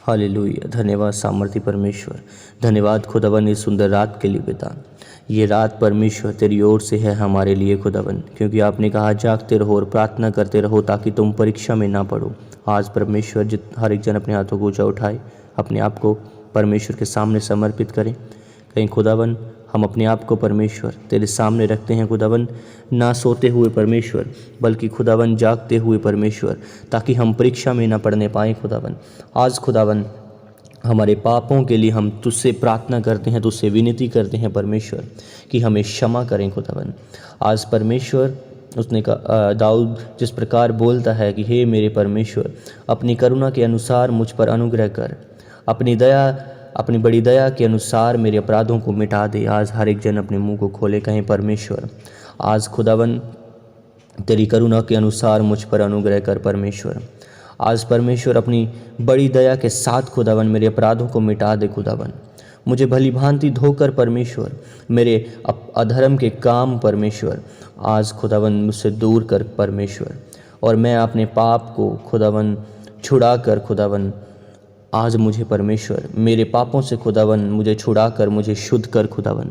Hallelujah. धन्यवाद सामर्थी परमेश्वर। धन्यवाद खुदावन इस सुंदर रात के लिए पिता। ये रात परमेश्वर तेरी ओर से है हमारे लिए खुदावन, क्योंकि आपने कहा जागते रहो और प्रार्थना करते रहो ताकि तुम परीक्षा में ना पड़ो। आज परमेश्वर हर एक जन अपने हाथों को ऊंचा उठाए, अपने आप को परमेश्वर के सामने समर्पित करें। कहीं खुदावन हम अपने आप को परमेश्वर तेरे सामने रखते हैं खुदावन, ना सोते हुए परमेश्वर बल्कि खुदावन जागते हुए परमेश्वर, ताकि हम परीक्षा में ना पड़ने पाएँ खुदावन। आज खुदावन हमारे पापों के लिए हम तुझसे प्रार्थना करते हैं, तुझसे विनती करते हैं परमेश्वर कि हमें क्षमा करें खुदावन। आज परमेश्वर उसने कहा, दाऊद जिस प्रकार बोलता है कि हे मेरे परमेश्वर, अपनी करुणा के अनुसार मुझ पर अनुग्रह कर, अपनी बड़ी दया के अनुसार मेरे अपराधों को मिटा दे। आज हर एक जन अपने मुंह को खोले, कहें परमेश्वर आज खुदावन तेरी करुणा के अनुसार मुझ पर अनुग्रह कर परमेश्वर। आज परमेश्वर अपनी बड़ी दया के साथ खुदावन मेरे अपराधों को मिटा दे खुदावन। मुझे भली भांति धोकर परमेश्वर मेरे अधर्म के काम परमेश्वर आज खुदावन मुझसे दूर कर परमेश्वर, और मैं अपने पाप को खुदावन छुड़ा कर खुदावन आज मुझे परमेश्वर मेरे पापों से खुदावन मुझे छुड़ा कर मुझे शुद्ध कर खुदावन।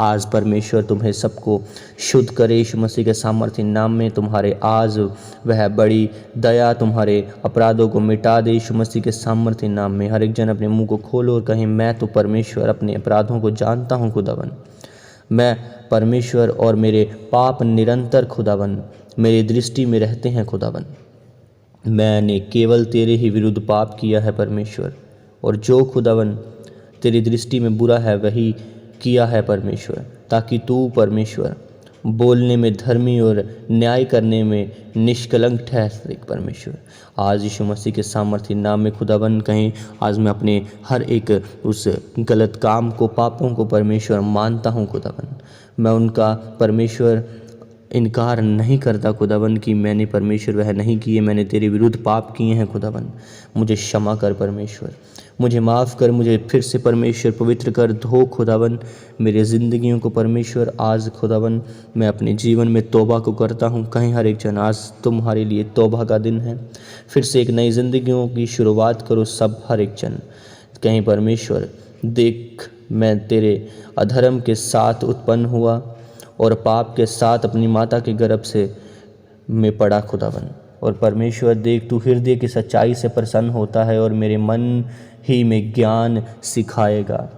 आज परमेश्वर तुम्हें सबको शुद्ध करे यीशु मसीह के सामर्थ्य नाम में। तुम्हारे आज वह बड़ी दया तुम्हारे अपराधों को मिटा दे यीशु मसीह के सामर्थ्य नाम में। हर एक जन अपने मुंह को खोलो और कहें, मैं तो परमेश्वर अपने अपराधों को जानता हूँ खुदावन। मैं परमेश्वर और मेरे पाप निरंतर खुदावन मेरी दृष्टि में रहते हैं खुदावन। मैंने केवल तेरे ही विरुद्ध पाप किया है परमेश्वर, और जो खुदावन तेरी दृष्टि में बुरा है वही किया है परमेश्वर, ताकि तू परमेश्वर बोलने में धर्मी और न्याय करने में निष्कलंक ठहरे परमेश्वर। आज यीशु मसीह के सामर्थ्य नाम में खुदावन कहीं आज मैं अपने हर एक उस गलत काम को, पापों को परमेश्वर मानता हूँ खुदावन। मैं उनका परमेश्वर इनकार नहीं करता खुदावन कि मैंने परमेश्वर वह नहीं किए, मैंने तेरे विरुद्ध पाप किए हैं खुदावन। मुझे क्षमा कर परमेश्वर, मुझे माफ़ कर, मुझे फिर से परमेश्वर पवित्र कर, धो खुदावन मेरे ज़िंदगियों को परमेश्वर। आज खुदावन मैं अपने जीवन में तौबा को करता हूँ। कहीं हर एक जन आज तुम्हारे लिए तौबा का दिन है, फिर से एक नई ज़िंदगियों की शुरुआत करो सब हर एक जन। कहीं परमेश्वर देख, मैं तेरे अधर्म के साथ उत्पन्न हुआ और पाप के साथ अपनी माता के गर्भ से मैं पड़ा खुदावन। और परमेश्वर देख, तू हृदय की सच्चाई से प्रसन्न होता है और मेरे मन ही में ज्ञान सिखाएगा।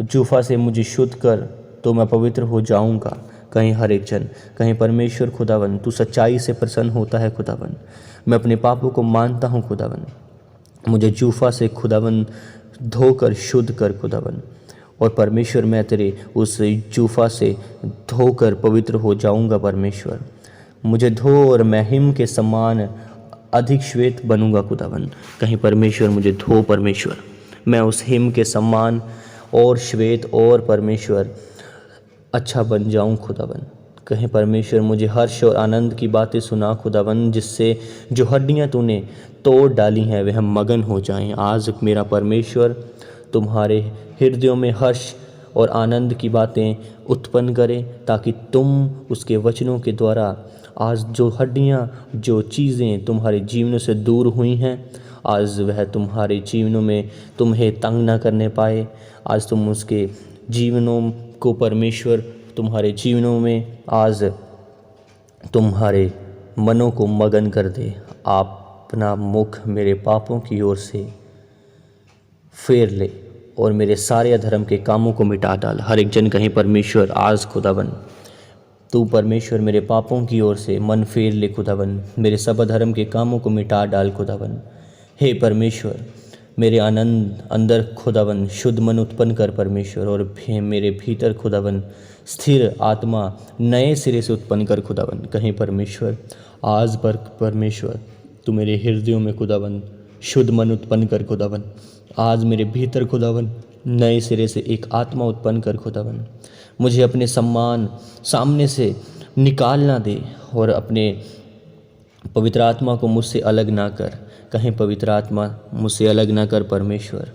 जूफा से मुझे शुद्ध कर तो मैं पवित्र हो जाऊंगा। कहीं हर एक जन कहीं परमेश्वर खुदावन तू सच्चाई से प्रसन्न होता है खुदावन। मैं अपने पापों को मानता हूँ खुदावन, मुझे जूफा से खुदावन धोकर शुद्ध कर खुदावन। और परमेश्वर मैं तेरे उस जूफा से धोकर पवित्र हो जाऊंगा परमेश्वर। मुझे धो और मैं हिम के समान अधिक श्वेत बनूंगा खुदावन। कहीं परमेश्वर मुझे धो परमेश्वर, मैं उस हिम के समान और श्वेत और परमेश्वर अच्छा बन जाऊं खुदावन। कहीं परमेश्वर मुझे हर्ष और आनंद की बातें सुना खुदावन, जिससे जो हड्डियां तूने तोड़ डाली हैं वह मगन हो जाएं। आज मेरा परमेश्वर तुम्हारे हृदयों में हर्ष और आनंद की बातें उत्पन्न करे, ताकि तुम उसके वचनों के द्वारा आज जो हड्डियाँ, जो चीज़ें तुम्हारे जीवनों से दूर हुई हैं, आज वह तुम्हारे जीवनों में तुम्हें तंग ना करने पाए। आज तुम उसके जीवनों को परमेश्वर तुम्हारे जीवनों में आज तुम्हारे मनों को मगन कर दे। आप अपना मुख मेरे पापों की ओर से फेर ले और मेरे सारे अधर्म के कामों को मिटा डाल। हर एक जन कहीं परमेश्वर आज खुदावन तू परमेश्वर मेरे पापों की ओर से मन फेर ले खुदावन, मेरे सब अधर्म के कामों को मिटा डाल खुदावन। हे परमेश्वर मेरे आनंद अंदर खुदावन शुद्ध मन उत्पन्न कर परमेश्वर, और मेरे भीतर खुदावन स्थिर आत्मा नए सिरे से उत्पन्न कर खुदावन। कहीं परमेश्वर आज पर परमेश्वर तू मेरे हृदयों में खुदावन शुद्ध मन उत्पन्न कर खुदावन। आज मेरे भीतर खुदावन नए सिरे से एक आत्मा उत्पन्न कर खुदावन। मुझे अपने सामने से निकालना दे और अपने पवित्र आत्मा को मुझसे अलग ना कर। कहीं पवित्र आत्मा मुझसे अलग ना कर परमेश्वर,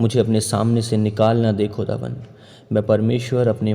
मुझे अपने सामने से निकालना दे खुदावन। मैं परमेश्वर अपने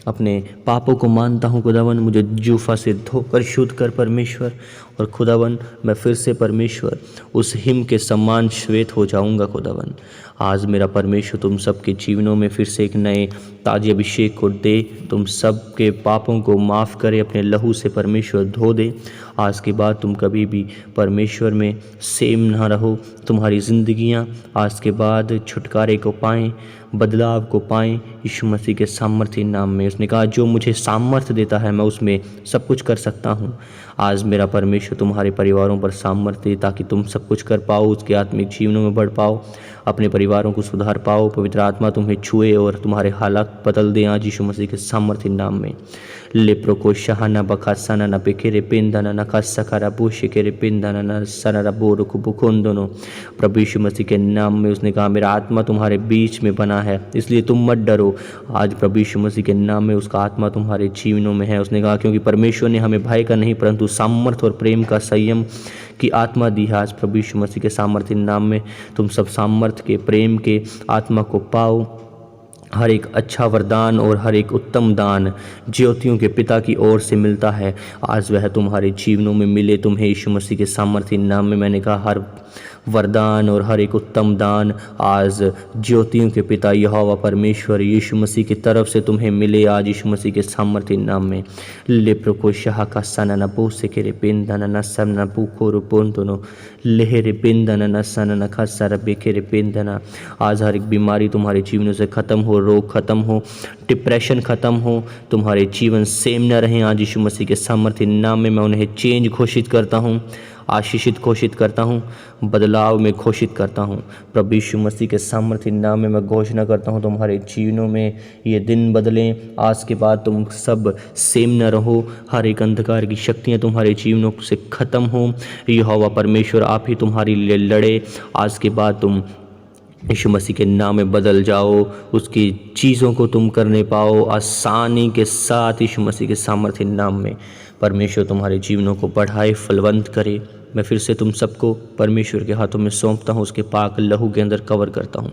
अपने पापों को मानता हूँ खुदावन, मुझे जूफा से धोकर शुद्ध कर परमेश्वर। और खुदावन मैं फिर से परमेश्वर उस हिम के समान श्वेत हो जाऊँगा खुदावन। आज मेरा परमेश्वर तुम सबके जीवनों में फिर से एक नए ताजे अभिषेक को दे, तुम सबके पापों को माफ़ करे, अपने लहू से परमेश्वर धो दे। आज के बाद तुम कभी भी परमेश्वर में सेम ना रहो, तुम्हारी ज़िंदगियाँ आज के बाद छुटकारे को पाएँ, बदलाव को पाएँ यीशु मसीह के सामर्थ्य नाम में। उसने कहा जो मुझे सामर्थ्य देता है मैं उसमें सब कुछ कर सकता हूँ। आज मेरा परमेश्वर तुम्हारे परिवारों पर सामर्थ्य दे ताकि तुम सब कुछ कर पाओ, उसके आत्मिक जीवनों में बढ़ पाओ, अपने परिवारों को सुधार पाओ। पवित्र आत्मा तुम्हें छुए और तुम्हारे हालात बदल दें आज यीशु मसीह के सामर्थ्य नाम में। लेप्रो को शहाना बखा सना न पेखेरे पेंदना न खसकरा बुश के पेंदना न सनरा बोर को बुकोन दोनों। प्रभु यीशु मसीह के नाम में उसने कहा मेरा आत्मा तुम्हारे बीच में बना है इसलिए तुम मत डरो। आज प्रभु यीशु मसीह के नाम में उसका आत्मा तुम्हारे जीवनों में है। उसने कहा क्योंकि परमेश्वर ने हमें भय का नहीं परंतु सामर्थ और प्रेम का, संयम की आत्मा दी है। आज प्रभु यीशु मसीह के सामर्थ्य नाम में तुम सब सामर्थ्य के, प्रेम के आत्मा को पाओ। हर एक अच्छा वरदान और हर एक उत्तम दान ज्योतियों के पिता की ओर से मिलता है, आज वह तुम्हारे जीवनों में मिले तुम्हें यीशु मसीह के सामर्थ्य नाम में। मैंने कहा हर वरदान और हर एक उत्तम दान आज ज्योतियों के पिता यहोवा परमेश्वर यीशु मसीह की तरफ से तुम्हें मिले आज यीशु मसीह के सामर्थ्य नाम में। लेप्रो को शाह का सना न पो से के पेंदन न सम न पूखो रूपों दोनों लेहरे पेंदन न सन न खसा रबे के पेंदना। आज हर एक बीमारी तुम्हारे जीवनों से ख़त्म हो, रोग खत्म हो, डिप्रेशन ख़त्म हो, तुम्हारे जीवन सेम न रहें आज यीशु मसीह के सामर्थ्य नाम में। मैं उन्हें चेंज घोषित करता हूँ, आशीषित घोषित करता हूँ, बदलाव में घोषित करता हूँ। प्रभु यीशु मसीह के सामर्थ्य नाम में मैं घोषणा करता हूँ तुम्हारे जीवनों में ये दिन बदलें। आज के बाद तुम सब सेम न रहो, हर एक अंधकार की शक्तियाँ तुम्हारे जीवनों से ख़त्म हो। यहोवा परमेश्वर आप ही तुम्हारे लिए लड़े। आज के बाद तुम यीशु मसीह के नाम में बदल जाओ, उसकी चीज़ों को तुम करने पाओ आसानी के साथ। यीशु मसीह के सामर्थ्य नाम में परमेश्वर तुम्हारे जीवनों को बढ़ाए, फलवंत करे। मैं फिर से तुम सबको परमेश्वर के हाथों में सौंपता हूँ, उसके पाक लहू के अंदर कवर करता हूँ।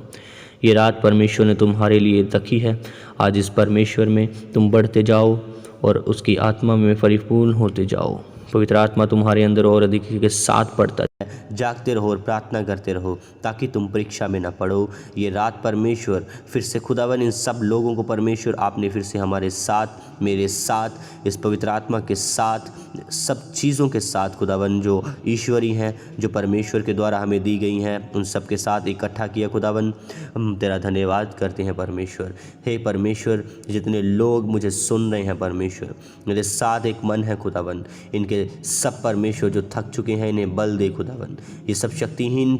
ये रात परमेश्वर ने तुम्हारे लिए रखी है। आज इस परमेश्वर में तुम बढ़ते जाओ और उसकी आत्मा में परिपूर्ण होते जाओ। पवित्र आत्मा तुम्हारे अंदर और अधिक के साथ पड़ता है। जागते रहो और प्रार्थना करते रहो ताकि तुम परीक्षा में न पड़ो। ये रात परमेश्वर फिर से खुदावन इन सब लोगों को परमेश्वर आपने फिर से हमारे साथ, मेरे साथ, इस पवित्र आत्मा के साथ, सब चीज़ों के साथ खुदावन जो ईश्वरी हैं, जो परमेश्वर के द्वारा हमें दी गई हैं, उन सब के साथ इकट्ठा किया खुदावन। हम तेरा धन्यवाद करते हैं परमेश्वर। हे परमेश्वर, जितने लोग मुझे सुन रहे हैं परमेश्वर, मेरे साथ एक मन है खुदावन, इनके सब परमेश्वर जो थक चुके हैं इन्हें बल दे खुदावन। ये सब शक्तिहीन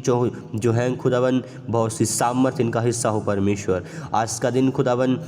जो हैं खुदावन, बहुत सी सामर्थ इनका हिस्सा हो परमेश्वर। आज का दिन खुदावन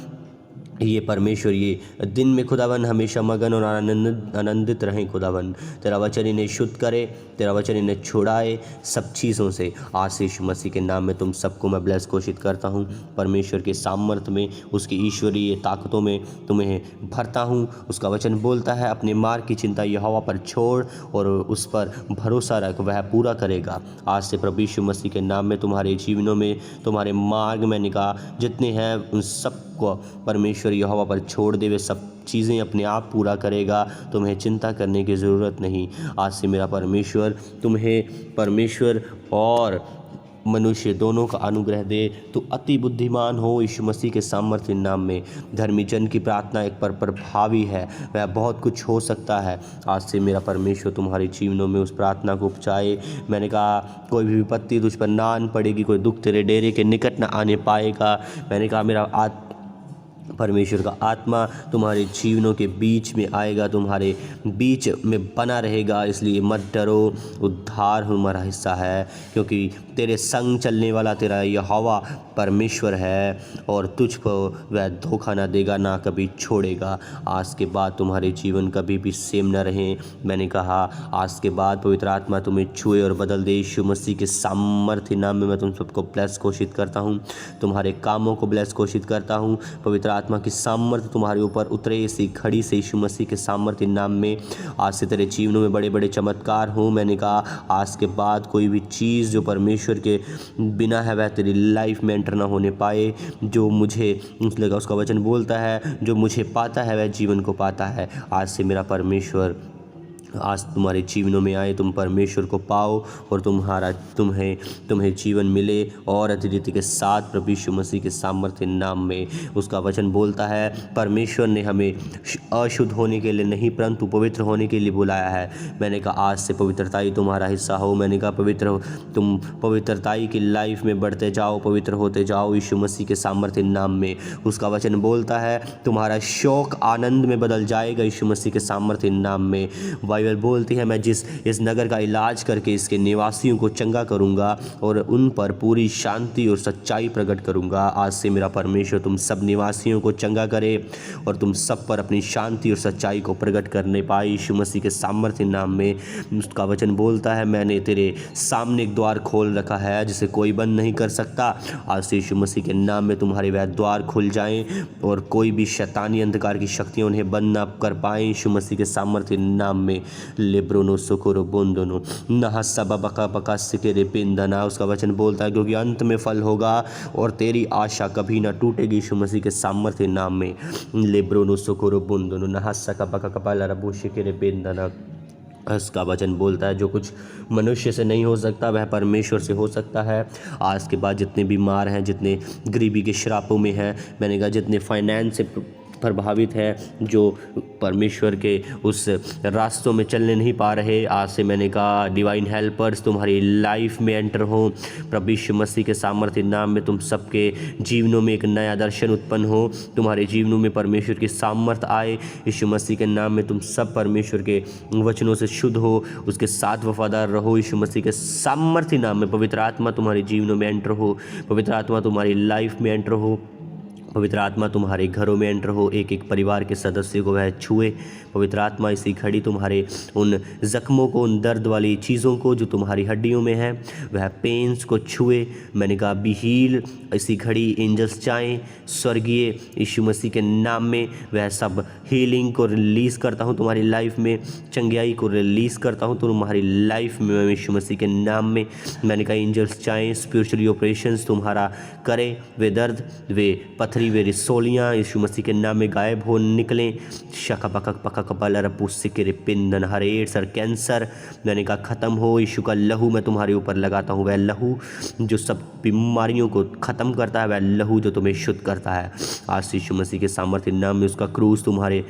ये परमेश्वर ये दिन में खुदावन हमेशा मगन और आनंदित रहें खुदावन। तेरा वचन इन्हें शुद्ध करे, तेरा वचन इन्हें छुड़ाए सब चीज़ों से। आज यीशु मसीह के नाम में तुम सबको मैं ब्लेस घोषित करता हूँ। परमेश्वर के सामर्थ्य में, उसकी ईश्वरीय ताकतों में तुम्हें भरता हूँ। उसका वचन बोलता है अपने मार्ग की चिंता यहोवा पर छोड़ और उस पर भरोसा रख, वह पूरा करेगा। आज से प्रभु यीशु मसीह के नाम में तुम्हारे जीवनों में, तुम्हारे मार्ग में निकाह जितने हैं उन सब को परमेश्वर यहोवा पर छोड़ दे, वे सब चीज़ें अपने आप पूरा करेगा। तुम्हें चिंता करने की ज़रूरत नहीं। आज से मेरा परमेश्वर तुम्हें परमेश्वर और मनुष्य दोनों का अनुग्रह दे। तो अति बुद्धिमान हो यीशु मसीह के सामर्थ्य नाम में। धर्मी जन की प्रार्थना एक पर प्रभावी है, वह बहुत कुछ हो सकता है। आज से मेरा परमेश्वर तुम्हारे जीवनों में उस प्रार्थना को उपजाए। मैंने कहा कोई भी विपत्ति तुझ पर ना आन पड़ेगी, कोई दुख तेरे डेरे के निकट ना आने पाएगा। मैंने कहा मेरा परमेश्वर का आत्मा तुम्हारे जीवनों के बीच में आएगा, तुम्हारे बीच में बना रहेगा। इसलिए मत डरो, उद्धार हमारा हिस्सा है, क्योंकि तेरे संग चलने वाला तेरा यहोवा परमेश्वर है और तुझको वह धोखा ना देगा, ना कभी छोड़ेगा। आज के बाद तुम्हारे जीवन कभी भी सेम न रहें। मैंने कहा आज के बाद पवित्र आत्मा तुम्हें छुए और बदल दे। यीशु मसीह के सामर्थ्य नाम में मैं तुम सबको ब्लेस घोषित करता हूँ, तुम्हारे कामों को ब्लेस घोषित करता हूँ। पवित्र आत्मा की सामर्थ्य तुम्हारे ऊपर उतरे इसी घड़ी से यीशु मसीह के सामर्थ्य नाम में। आज से तेरे जीवनों में बड़े बड़े चमत्कार हों। मैंने कहा आज के बाद कोई भी चीज़ जो परमेश्वर के बिना है वह तेरी लाइफ में एंटर ना होने पाए। जो मुझे लगा, उसका वचन बोलता है जो मुझे पाता है वह जीवन को पाता है। आज से मेरा परमेश्वर आज तुम्हारे जीवनों में आए, तुम परमेश्वर को पाओ और तुम्हें जीवन मिले और अतिथि के साथ प्रभु यीशु मसीह के सामर्थ्य नाम में। उसका वचन बोलता है परमेश्वर ने हमें अशुद्ध होने के लिए नहीं परंतु पवित्र होने के लिए बुलाया है। मैंने कहा आज से पवित्रताई तुम्हारा हिस्सा हो। मैंने कहा तुम पवित्रताई की लाइफ में बढ़ते जाओ, पवित्र होते जाओ यीशु मसीह के सामर्थ्य नाम में। उसका वचन बोलता है तुम्हारा शौक आनंद में बदल जाएगा यीशु मसीह के सामर्थ्य नाम में। बाइबल बोलती है मैं इस नगर का इलाज करके इसके निवासियों को चंगा करूंगा और उन पर पूरी शांति और सच्चाई प्रकट करूंगा। आज से मेरा परमेश्वर तुम सब निवासियों को चंगा करे और तुम सब पर अपनी शांति और सच्चाई को प्रकट करने पाए यीशु मसीह के सामर्थ्य नाम में। उसका वचन बोलता है मैंने तेरे सामने एक द्वार खोल रखा है जिसे कोई बंद नहीं कर सकता। आज से यीशु मसीह के नाम में तुम्हारे वह द्वार खुल जाएं और कोई भी शैतानी अंधकार की शक्तियां उन्हें बंद ना कर पाएं यीशु मसीह के सामर्थ्य नाम में। लेब्रोनो सोकोरो बोंदोनो नहा सबा बका बका सिकेरे पेंदना। उसका वचन बोलता है क्योंकि अंत में फल होगा और तेरी आशा कभी ना टूटेगी यीशु मसीह के सामर्थ्य नाम में। लेब्रोनो सोकोरो बोंदोनो नहा सका बका कपाला रबो सिकेरे पेंदना। उसका वचन बोलता है जो कुछ मनुष्य से नहीं हो सकता वह परमेश्वर से हो सकता है। आज के बाद जितने बीमार हैं, जितने गरीबी के श्रापों में हैं, मैंने कहा जितने फाइनेंस से प्रभावित है, जो परमेश्वर के उस रास्तों में चलने नहीं पा रहे, आज से मैंने कहा डिवाइन हेल्पर्स तुम्हारी लाइफ में एंटर हो प्रभु यीशु मसीह के सामर्थ्य नाम में। तुम सबके जीवनों में एक नया दर्शन उत्पन्न हो, तुम्हारे जीवनों में परमेश्वर की सामर्थ्य आए यीशु मसीह के नाम में। तुम सब परमेश्वर के वचनों से शुद्ध हो, उसके साथ वफादार रहो यीशु मसीह के सामर्थ्य नाम में। पवित्र आत्मा तुम्हारे जीवनों में एंटर हो, पवित्र आत्मा तुम्हारी लाइफ में एंटर हो, पवित्र आत्मा तुम्हारे घरों में एंटर हो, एक एक परिवार के सदस्य को वह छुए। पवित्र आत्मा इसी घड़ी तुम्हारे उन जख्मों को, उन दर्द वाली चीज़ों को जो तुम्हारी हड्डियों में है वह पेन्स को छुए। मैंने कहा बी हील। इसी घड़ी एंजल्स जाएं स्वर्गीय यीशु मसीह के नाम में। वह सब हीलिंग को रिलीज़ करता हूँ तुम्हारी लाइफ में, चंगियाई को रिलीज़ करता हूँ तुम्हारी लाइफ में यीशु मसीह के नाम में। मैंने कहा एंजल्स जाएं स्पिरिचुअली ऑपरेशंस तुम्हारा करें, वे दर्द, वे पथरी, वे रिसोलियाँ यीशु मसीह के नाम में गायब हो निकलें। शका पका पका कपाल रपूस के पिंदन हर एड्स और कैंसर मैंने कहा ख़त्म हो। यीशु का लहू मैं तुम्हारे ऊपर लगाता हूँ, वह लहू जो सब बीमारियों को ख़त्म करता है, वह लहू जो तुम्हें शुद्ध करता है। आज यीशु मसीह के सामर्थ्य नाम में उसका क्रूस तुम्हारे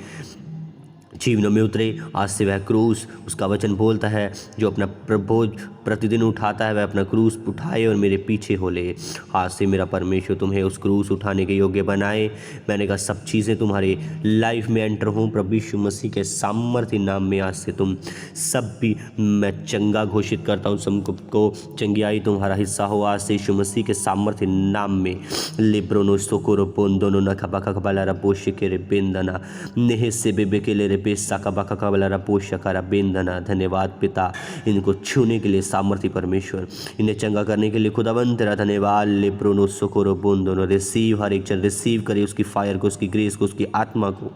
जीवनों में उतरे। आज से वह क्रूस, उसका वचन बोलता है जो अपना बोझ प्रतिदिन उठाता है वह अपना क्रूस उठाए और मेरे पीछे हो ले। आज से मेरा परमेश्वर तुम्हें उस क्रूस उठाने के योग्य बनाए। मैंने कहा सब चीज़ें तुम्हारे लाइफ में एंटर हों प्रभु यीशु मसीह के सामर्थ्य नाम में। आज से तुम सब भी मैं चंगा घोषित करता हूँ, सबको चंगियाई तुम्हारा हिस्सा हो आज से यीशु मसीह के सामर्थ्य नाम में। लिब्रोनो सोकोरो पोंदोनो नखबा खबला रपोश के रे बेंदना नेह से बेबे के ले रे बेसा कबा खबला रपोश का बेंदना। धन्यवाद पिता, इनको छूने के लिए सामर्थ्य परमेश्वर, इन्हें चंगा करने के लिए खुदावंद तेरा धन्यवाद। लिब्रोनो सोकोरो बोंदोनो रिसीव, हर एक जन रिसीव करे उसकी फायर को, उसकी ग्रेस को, उसकी आत्मा को।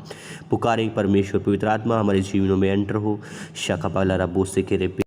पुकारें परमेश्वर, पवित्र आत्मा हमारे जीवनों में एंटर हो। शाखा पाला रबो से के रे